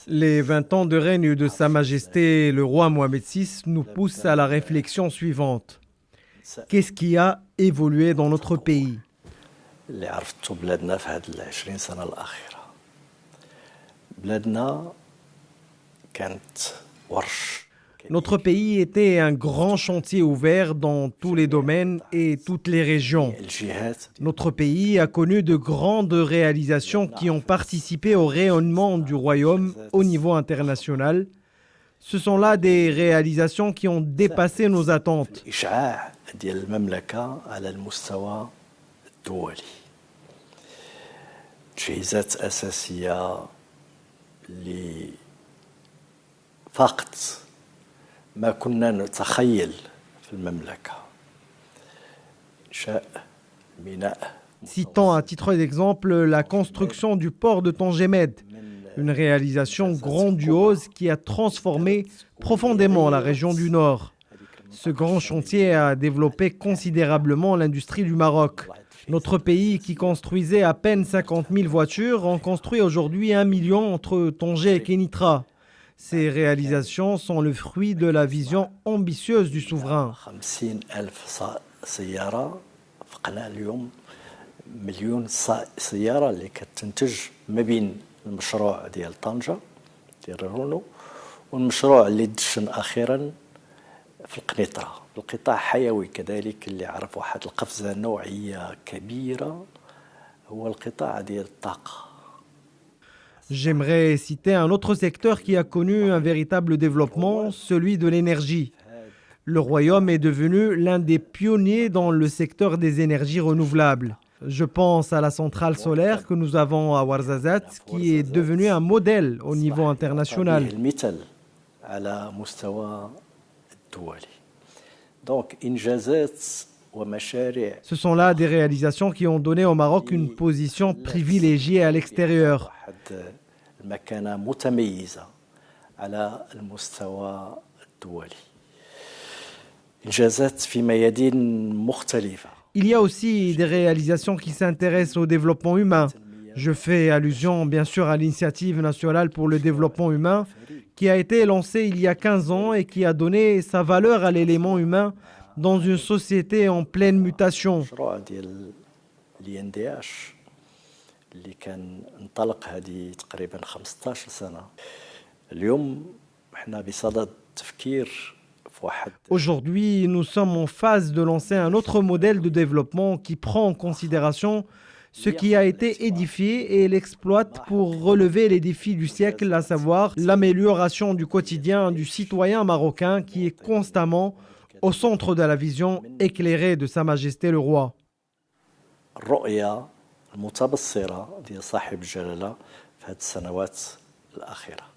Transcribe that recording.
Les 20 ans de règne de Sa Majesté le roi Mohamed VI nous poussent à la réflexion suivante. Qu'est-ce qui a évolué dans notre pays? Notre pays était un grand chantier ouvert dans tous les domaines et toutes les régions. Notre pays a connu de grandes réalisations qui ont participé au rayonnement du royaume au niveau international. Ce sont là des réalisations qui ont dépassé nos attentes. ما كنا نتخيل في المملكة إنشاء ميناء. Citant à titre d'exemple la construction du port de Tangemed, une réalisation grandiose qui a transformé profondément la région du Nord. Ce grand chantier a développé considérablement l'industrie du Maroc. Notre pays, qui construisait à peine 50 000 voitures, en construit aujourd'hui 1 million entre Tanger et Kénitra. Ces réalisations sont le fruit de la vision ambitieuse du souverain. القطاع حيوي كذلك اللي عرف واحد القفزة نوعية كبيرة هو القطاع ديال الطاقة. J'aimerais citer un autre secteur qui a connu un véritable développement, celui de l'énergie. Le royaume est devenu l'un des pionniers dans le secteur des énergies renouvelables. Je pense à la centrale solaire que nous avons à Ouarzazate, qui est devenue un modèle au niveau international. Ce sont là des réalisations qui ont donné au Maroc une position privilégiée à l'extérieur. Il y a aussi des réalisations qui s'intéressent au développement humain. Je fais allusion bien sûr à l'initiative nationale pour le développement humain qui a été lancée il y a 15 ans et qui a donné sa valeur à l'élément humain dans une société en pleine mutation. اللي كان انطلق هذه تقريبا 15 سنة اليوم احنا بصدد التفكير في واحد. Aujourd'hui, nous sommes en phase de lancer un autre modèle de développement qui prend en considération ce qui a été édifié et l'exploite pour relever les défis du siècle, à savoir l'amélioration du quotidien du citoyen marocain qui est constamment au centre de la vision éclairée de Sa Majesté le Roi. المتبصرة ديال صاحب الجلالة في هذه السنوات الأخيرة.